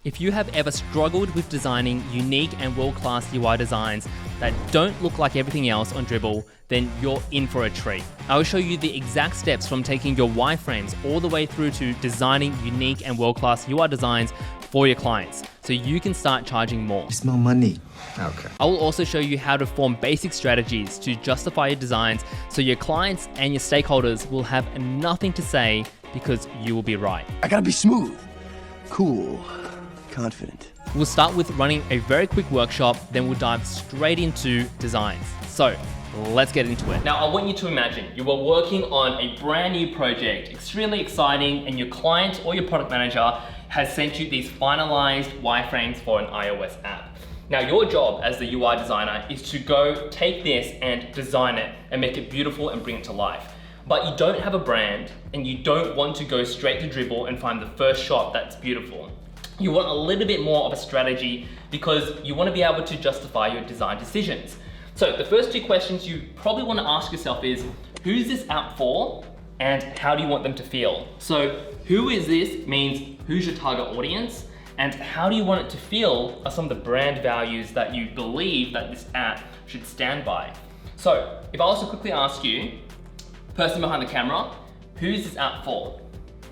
If you have ever struggled with designing unique and world-class UI designs that don't look like everything else on Dribbble, then you're in for a treat. I will show you the exact steps from taking your wireframes all the way through to designing unique and world-class UI designs for your clients, so you can start charging more. It's more money. Okay. I will also show you how to form basic strategies to justify your designs so your clients and your stakeholders will have nothing to say because you will be right. I gotta be smooth, cool, confident. We'll start with running a very quick workshop, then we'll dive straight into designs. So let's get into it. Now I want you to imagine you are working on a brand new project, extremely exciting, and your client or your product manager has sent you these finalized wireframes for an iOS app. Now your job as the UI designer is to go take this and design it and make it beautiful and bring it to life. But you don't have a brand and you don't want to go straight to Dribbble and find the first shot that's beautiful. You want a little bit more of a strategy because you want to be able to justify your design decisions. So the first two questions you probably want to ask yourself is, who's this app for and how do you want them to feel? So who is this means who's your target audience and how do you want it to feel are some of the brand values that you believe that this app should stand by. So if I was to quickly ask you, person behind the camera, who's this app for?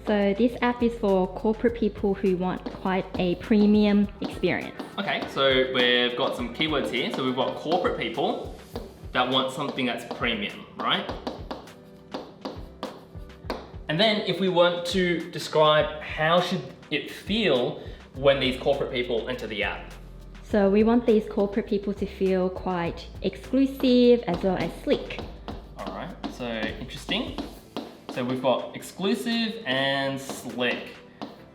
So this app is for corporate people who want quite a premium experience. Okay, so we've got some keywords here. So we've got corporate people that want something that's premium, right? And then if we want to describe how should it feel when these corporate people enter the app. So we want these corporate people to feel quite exclusive as well as sleek. All right, so interesting. So we've got exclusive and slick.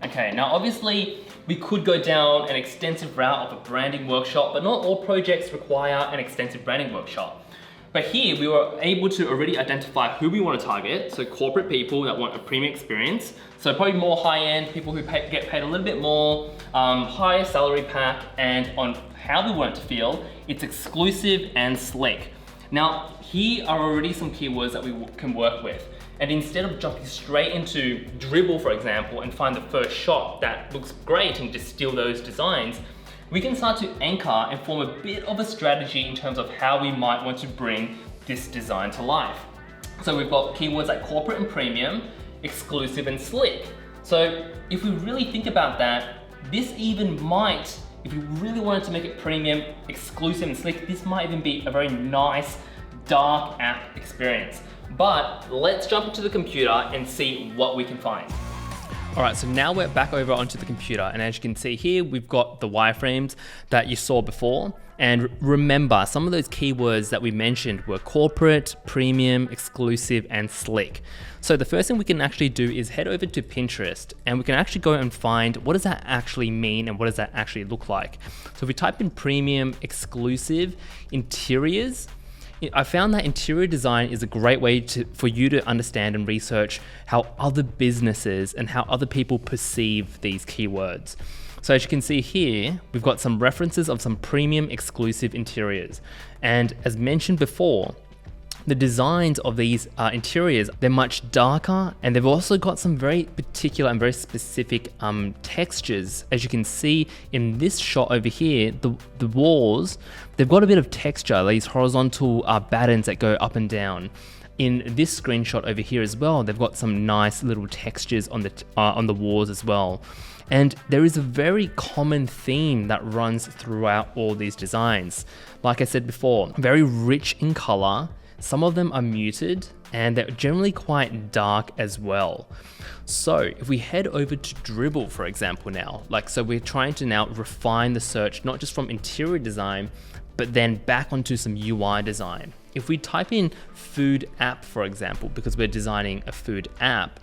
Okay, now obviously we could go down an extensive route of a branding workshop, but not all projects require an extensive branding workshop. But here we were able to already identify who we want to target. So corporate people that want a premium experience. So probably more high-end, people who get paid a little bit more, higher salary pack, and on how we want it to feel, it's exclusive and slick. Now, here are already some keywords that we can work with. And instead of jumping straight into Dribbble, for example, and find the first shot that looks great and just steal those designs, we can start to anchor and form a bit of a strategy in terms of how we might want to bring this design to life. So we've got keywords like corporate and premium, exclusive and slick. So if we really think about that, this even might, if we really wanted to make it premium, exclusive and slick, this might even be a very nice, dark app experience. But let's jump into the computer and see what we can find. All right, so now we're back over onto the computer, and as you can see here, we've got the wireframes that you saw before. And remember, some of those keywords that we mentioned were corporate, premium, exclusive, and slick. So the first thing we can actually do is head over to Pinterest, and we can actually go and find what does that actually mean and what does that actually look like. So if we type in premium, exclusive, interiors, I found that interior design is a great way for you to understand and research how other businesses and how other people perceive these keywords. So as you can see here, we've got some references of some premium exclusive interiors. And as mentioned before, the designs of these interiors, they're much darker, and they've also got some very particular and very specific textures. As you can see in this shot over here, the walls, they've got a bit of texture, these horizontal battens that go up and down. In this screenshot over here as well, they've got some nice little textures on the walls as well. And there is a very common theme that runs throughout all these designs. Like I said before, very rich in color. Some of them are muted and they're generally quite dark as well. So if we head over to Dribbble, for example now, so we're trying to now refine the search, not just from interior design, but then back onto some UI design. If we type in food app, for example, because we're designing a food app,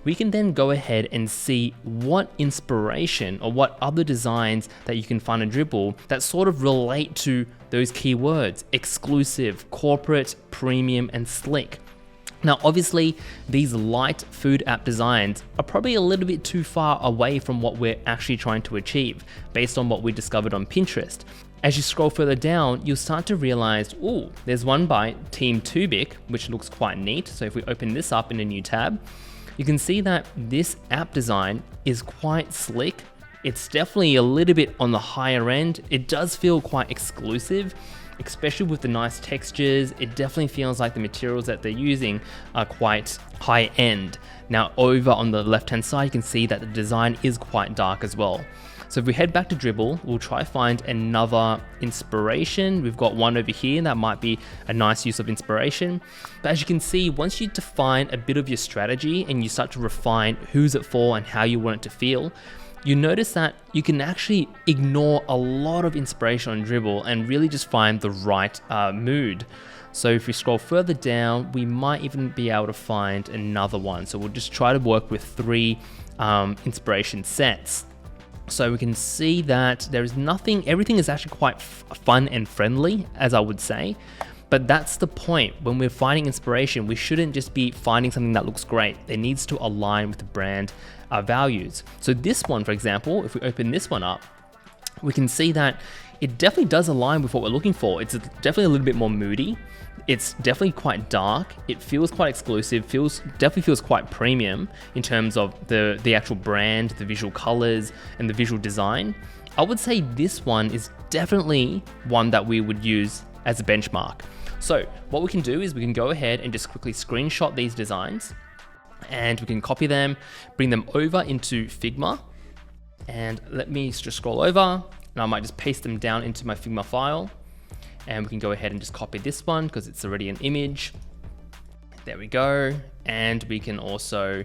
we can then go ahead and see what inspiration or what other designs that you can find in Dribbble that sort of relate to those keywords: exclusive, corporate, premium, and slick. Now, obviously, these light food app designs are probably a little bit too far away from what we're actually trying to achieve based on what we discovered on Pinterest. As you scroll further down, you'll start to realize, oh, there's one by Team Tubic, which looks quite neat. So if we open this up in a new tab, you can see that this app design is quite slick It's definitely a little bit on the higher end. It does feel quite exclusive, especially with the nice textures. It definitely feels like the materials that they're using are quite high end. Now over on the left hand side, you can see that the design is quite dark as well. So if we head back to Dribbble, we'll try to find another inspiration. We've got one over here that might be a nice use of inspiration. But as you can see, once you define a bit of your strategy and you start to refine who's it for and how you want it to feel, you notice that you can actually ignore a lot of inspiration on Dribbble and really just find the right mood. So if we scroll further down, we might even be able to find another one. So we'll just try to work with 3 inspiration sets. So we can see that there is nothing, everything is actually quite fun and friendly, as I would say. But that's the point. When we're finding inspiration, we shouldn't just be finding something that looks great. It needs to align with the brand values. So this one, for example, if we open this one up, we can see that it definitely does align with what we're looking for. It's definitely a little bit more moody. It's definitely quite dark. It feels quite exclusive, definitely feels quite premium in terms of the actual brand, the visual colors, and the visual design. I would say this one is definitely one that we would use as a benchmark. So what we can do is we can go ahead and just quickly screenshot these designs, and we can copy them, bring them over into Figma. And let me just scroll over, and I might just paste them down into my Figma file. And we can go ahead and just copy this one because it's already an image. There we go. And we can also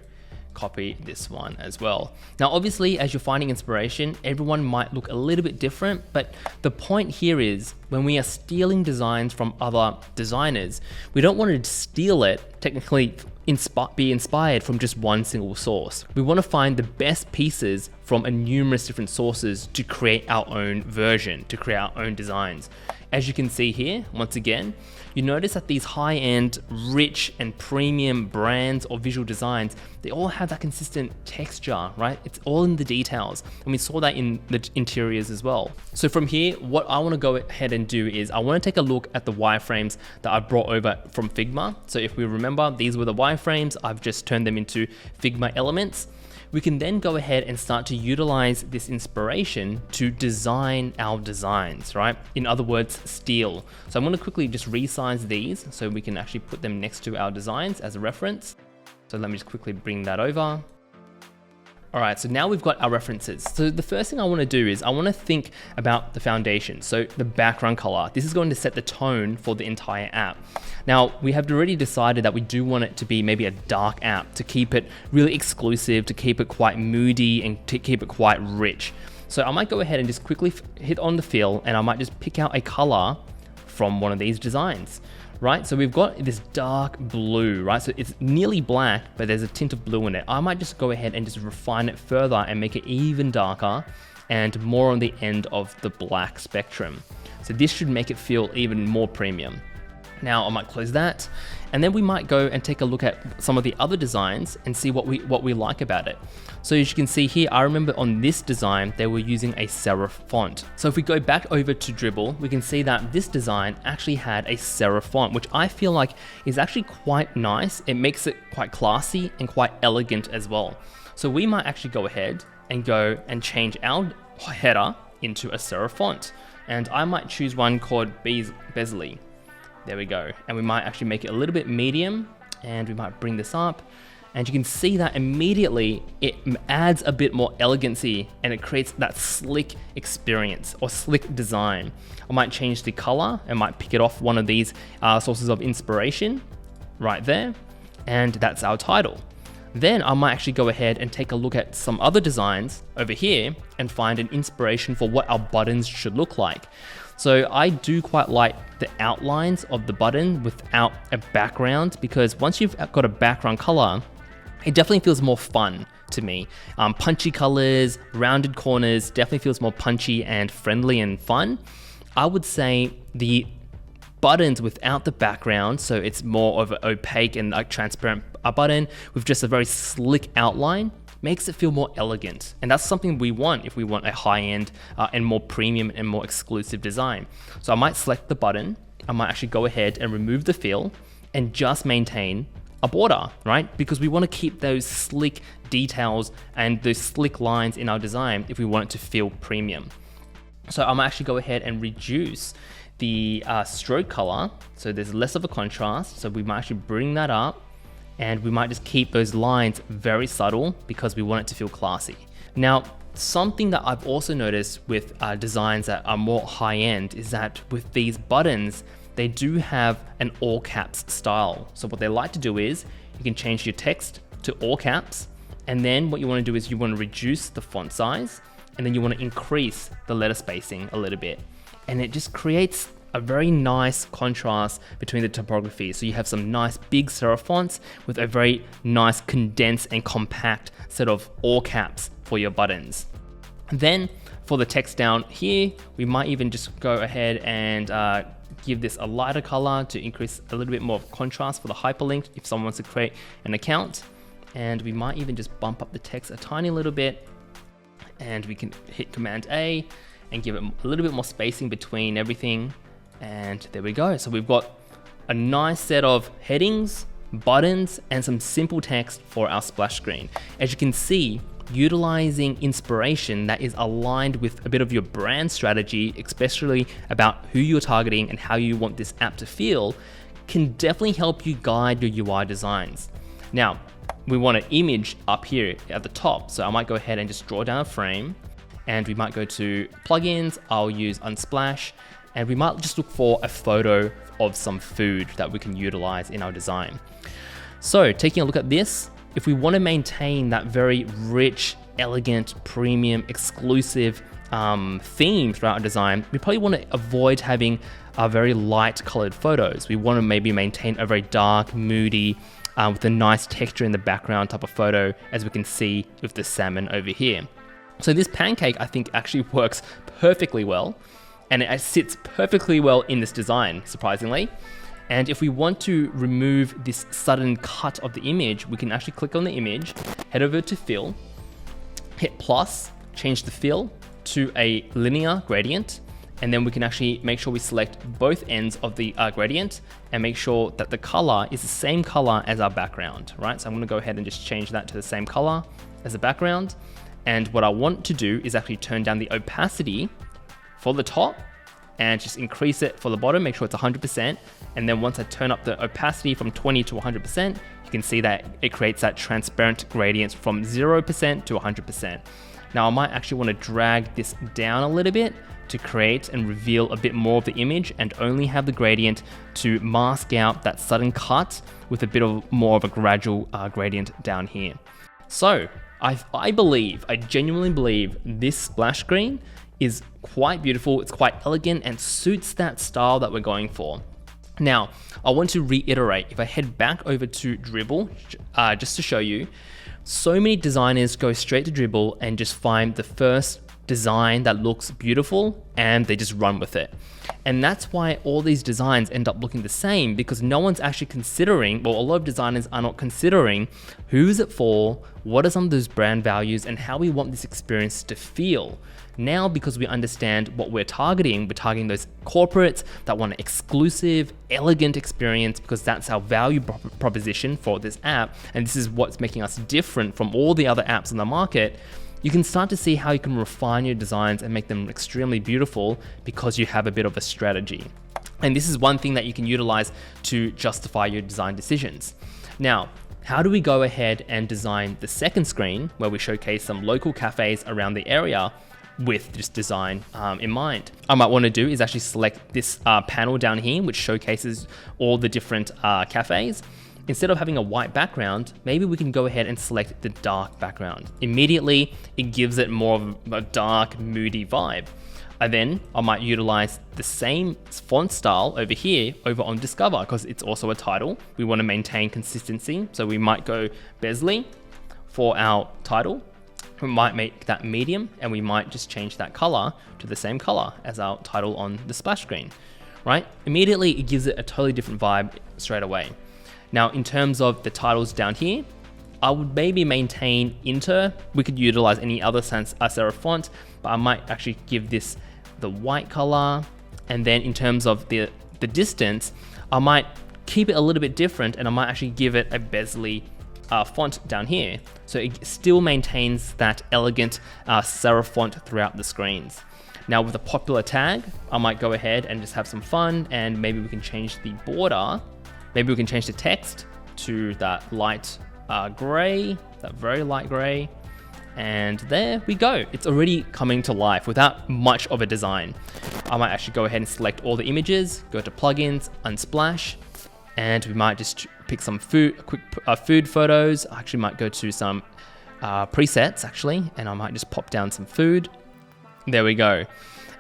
copy this one as well. Now, obviously, as you're finding inspiration, everyone might look a little bit different, but the point here is when we are stealing designs from other designers, we don't want to steal it, technically be inspired from just one single source. We want to find the best pieces from numerous different sources to create our own version, to create our own designs. As you can see here, once again, you notice that these high-end, rich and premium brands or visual designs, they all have that consistent texture, right? It's all in the details. And we saw that in the interiors as well. So from here, what I want to go ahead and do is I want to take a look at the wireframes that I brought over from Figma. So if we remember, these were the wireframes. I've just turned them into Figma elements. We can then go ahead and start to utilize this inspiration to design our designs, right? In other words, steal. So I'm going to quickly just resize these so we can actually put them next to our designs as a reference. So let me just quickly bring that over. All right, so now we've got our references. So the first thing I want to do is I want to think about the foundation. So the background color, this is going to set the tone for the entire app. Now we have already decided that we do want it to be maybe a dark app to keep it really exclusive, to keep it quite moody and to keep it quite rich. So I might go ahead and just quickly hit on the fill, and I might just pick out a color from one of these designs. Right, so we've got this dark blue, right? So it's nearly black, but there's a tint of blue in it. I might just go ahead and just refine it further and make it even darker and more on the end of the black spectrum. So this should make it feel even more premium. Now I might close that, and then we might go and take a look at some of the other designs and see what we like about it. So as you can see here, I remember on this design, they were using a serif font. So if we go back over to Dribbble, we can see that this design actually had a serif font, which I feel like is actually quite nice. It makes it quite classy and quite elegant as well. So we might actually go ahead and change our header into a serif font. And I might choose one called Beasley. There we go. And we might actually make it a little bit medium, and we might bring this up. And you can see that immediately it adds a bit more elegancy and it creates that slick experience or slick design. I might change the color and might pick it off one of these sources of inspiration right there. And that's our title. Then I might actually go ahead and take a look at some other designs over here and find an inspiration for what our buttons should look like. So I do quite like the outlines of the button without a background, because once you've got a background color, it definitely feels more fun to me. Punchy colors, rounded corners, definitely feels more punchy and friendly and fun. I would say the buttons without the background, so it's more of an opaque and like transparent button with just a very slick outline, makes it feel more elegant. And that's something we want if we want a high-end and more premium and more exclusive design. So I might select the button, I might actually go ahead and remove the fill and just maintain a border, right? Because we want to keep those slick details and those slick lines in our design if we want it to feel premium. So I'm actually go ahead and reduce the stroke color, so there's less of a contrast. So we might actually bring that up, and we might just keep those lines very subtle because we want it to feel classy. Now, something that I've also noticed with designs that are more high-end is that with these buttons, they do have an all caps style. So what they like to do is you can change your text to all caps, and then what you want to do is you want to reduce the font size, and then you want to increase the letter spacing a little bit. And it just creates a very nice contrast between the typography. So you have some nice big serif fonts with a very nice condensed and compact set of all caps for your buttons. And then for the text down here, we might even just go ahead and give this a lighter color to increase a little bit more of contrast for the hyperlink if someone wants to create an account. And we might even just bump up the text a tiny little bit, and we can hit Command A and give it a little bit more spacing between everything. And there we go. So we've got a nice set of headings, buttons, and some simple text for our splash screen. As you can see, utilizing inspiration that is aligned with a bit of your brand strategy, especially about who you're targeting and how you want this app to feel, can definitely help you guide your UI designs. Now, we want an image up here at the top. So I might go ahead and just draw down a frame, and we might go to plugins. I'll use Unsplash, and we might just look for a photo of some food that we can utilize in our design. So taking a look at this, if we want to maintain that very rich, elegant, premium, exclusive theme throughout our design, we probably want to avoid having very light colored photos. We want to maybe maintain a very dark, moody, with a nice texture in the background type of photo, as we can see with the salmon over here. So this pancake, I think, actually works perfectly well, and it sits perfectly well in this design, surprisingly. And if we want to remove this sudden cut of the image, we can actually click on the image, head over to fill, hit plus, change the fill to a linear gradient, and then we can actually make sure we select both ends of the gradient and make sure that the color is the same color as our background, right? So I'm gonna go ahead and just change that to the same color as the background. And what I want to do is actually turn down the opacity for the top and just increase it for the bottom, make sure it's 100%. And then once I turn up the opacity from 20 to 100%, you can see that it creates that transparent gradient from 0% to 100%. Now I might actually want to drag this down a little bit to create and reveal a bit more of the image, and only have the gradient to mask out that sudden cut with a bit of more of a gradual gradient down here. So I genuinely believe this splash screen is quite beautiful, it's quite elegant, and suits that style that we're going for. Now, I want to reiterate, if I head back over to Dribbble, just to show you, so many designers go straight to Dribbble and just find the first design that looks beautiful and they just run with it. And that's why all these designs end up looking the same, because no one's actually considering, well, a lot of designers are not considering who is it for, what are some of those brand values, and how we want this experience to feel. Now, because we understand what we're targeting those corporates that want an exclusive, elegant experience, because that's our value proposition for this app, and this is what's making us different from all the other apps on the market. You can start to see how you can refine your designs and make them extremely beautiful because you have a bit of a strategy. And this is one thing that you can utilize to justify your design decisions. Now, how do we go ahead and design the second screen where we showcase some local cafes around the area with this design in mind? I might want to do is actually select this panel down here, which showcases all the different cafes. Instead of having a white background, maybe we can go ahead and select the dark background. Immediately, it gives it more of a dark, moody vibe. And then I might utilize the same font style over here over on Discover, because it's also a title. We want to maintain consistency. So we might go Besley for our title. We might make that medium, and we might just change that color to the same color as our title on the splash screen, right? Immediately, it gives it a totally different vibe straight away. Now, in terms of the titles down here, I would maybe maintain Inter. We could utilize any other serif font, but I might actually give this the white color. And then in terms of the distance, I might keep it a little bit different, and I might actually give it a bezel font down here. So it still maintains that elegant serif font throughout the screens. Now with a popular tag, I might go ahead and just have some fun, and maybe we can change the border. Maybe we can change the text to that light gray, that very light gray. And there we go. It's already coming to life without much of a design. I might actually go ahead and select all the images, go to plugins, unsplash, and we might just pick some quick food photos. I actually might go to some presets actually, and I might just pop down some food. There we go.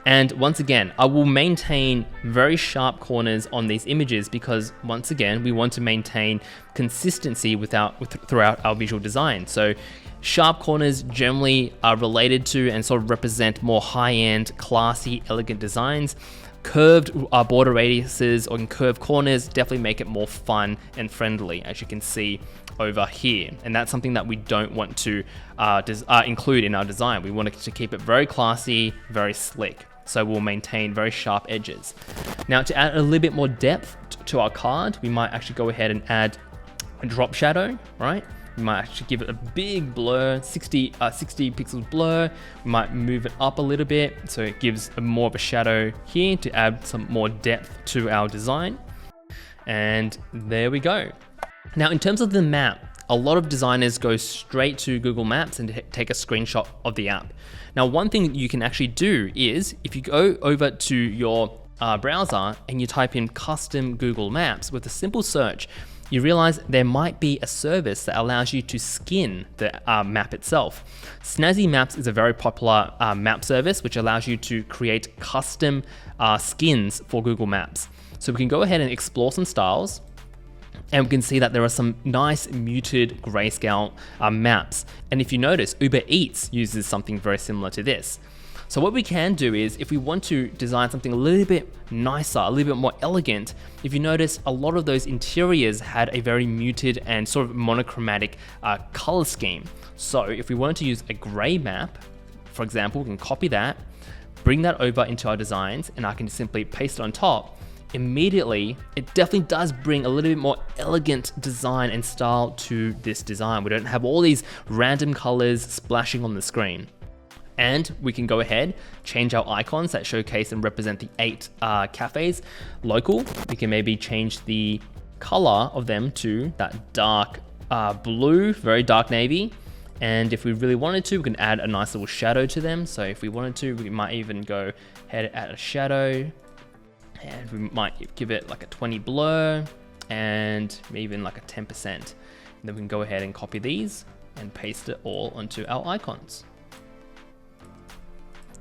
And once again, I will maintain very sharp corners on these images because once again, we want to maintain consistency throughout our visual design. So sharp corners generally are related to and sort of represent more high-end, classy, elegant designs. Curved border radiuses or curved corners definitely make it more fun and friendly, as you can see over here. And that's something that we don't want to include in our design. We want it to keep it very classy, very slick. So we'll maintain very sharp edges. Now to add a little bit more depth to our card, we might actually go ahead and add a drop shadow, right? We might actually give it a big blur, 60 pixels blur. We might move it up a little bit so it gives more of a shadow here to add some more depth to our design. And there we go. Now in terms of the map, a lot of designers go straight to Google Maps and take a screenshot of the app. Now one thing you can actually do is if you go over to your browser and you type in custom Google Maps with a simple search, you realize there might be a service that allows you to skin the map itself. Snazzy Maps is a very popular map service which allows you to create custom skins for Google Maps. So we can go ahead and explore some styles, and we can see that there are some nice muted grayscale maps. And if you notice, Uber Eats uses something very similar to this. So what we can do is, if we want to design something a little bit nicer, a little bit more elegant, if you notice, a lot of those interiors had a very muted and sort of monochromatic color scheme. So if we wanted to use a gray map, for example, we can copy that, bring that over into our designs, and I can simply paste it on top. Immediately, it definitely does bring a little bit more elegant design and style to this design. We don't have all these random colors splashing on the screen. And we can go ahead, change our icons that showcase and represent the 8 cafes local. We can maybe change the color of them to that dark blue, very dark navy. And if we really wanted to, we can add a nice little shadow to them. So if we wanted to, we might even go ahead and add a shadow. And we might give it like a 20 blur and even like a 10%. And then we can go ahead and copy these and paste it all onto our icons.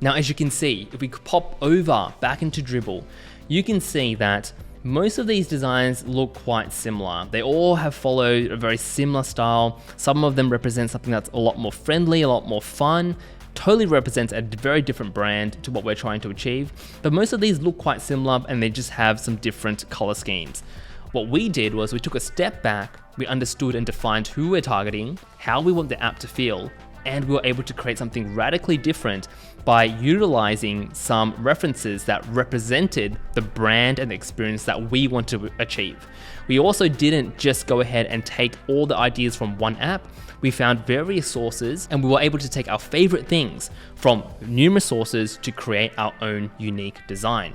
Now, as you can see, if we pop over back into Dribbble, you can see that most of these designs look quite similar. They all have followed a very similar style. Some of them represent something that's a lot more friendly, a lot more fun, totally represents a very different brand to what we're trying to achieve. But most of these look quite similar and they just have some different color schemes. What we did was we took a step back, we understood and defined who we're targeting, how we want the app to feel, and we were able to create something radically different by utilizing some references that represented the brand and the experience that we want to achieve. We also didn't just go ahead and take all the ideas from one app. We found various sources and we were able to take our favorite things from numerous sources to create our own unique design.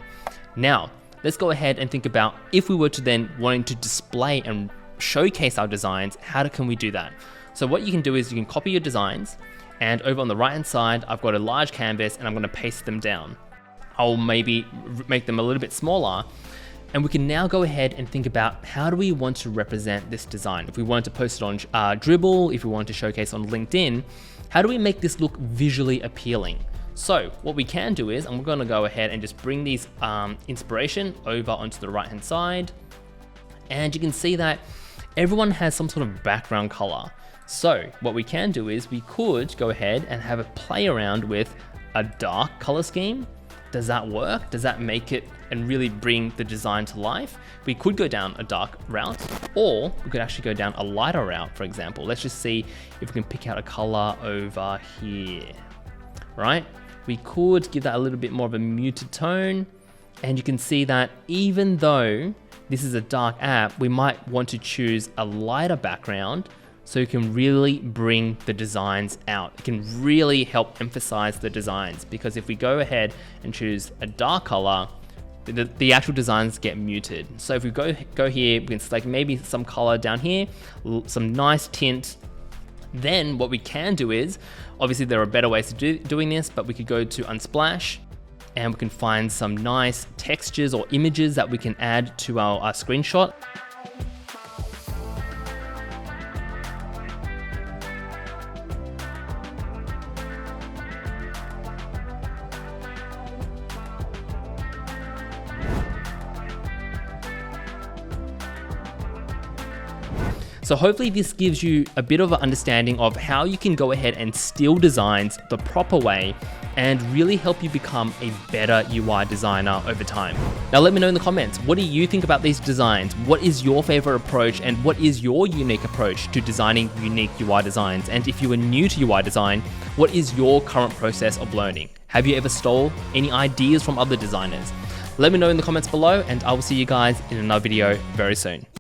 Now, let's go ahead and think about if we were to then wanting to display and showcase our designs, how can we do that? So what you can do is you can copy your designs, and over on the right hand side, I've got a large canvas and I'm going to paste them down. I'll maybe make them a little bit smaller, and we can now go ahead and think about how do we want to represent this design. If we wanted to post it on Dribbble, if we wanted to showcase on LinkedIn, how do we make this look visually appealing? So what we can do is I'm going to go ahead and just bring these inspiration over onto the right hand side, and you can see that everyone has some sort of background color. So what we can do is we could go ahead and have a play around with a dark color scheme. Does that work? Does that make it and really bring the design to life? We could go down a dark route, or we could actually go down a lighter route, for example. Let's just see if we can pick out a color over here, right? We could give that a little bit more of a muted tone, and you can see that even though this is a dark app, we might want to choose a lighter background so you can really bring the designs out. It can really help emphasize the designs, because if we go ahead and choose a dark color, the actual designs get muted. So if we go here, we can select maybe some color down here, some nice tint. Then what we can do is, obviously there are better ways to doing this, but we could go to Unsplash and we can find some nice textures or images that we can add to our screenshot. So hopefully this gives you a bit of an understanding of how you can go ahead and steal designs the proper way and really help you become a better UI designer over time. Now let me know in the comments, what do you think about these designs? What is your favorite approach, and what is your unique approach to designing unique UI designs? And if you are new to UI design, what is your current process of learning? Have you ever stole any ideas from other designers? Let me know in the comments below, and I will see you guys in another video very soon.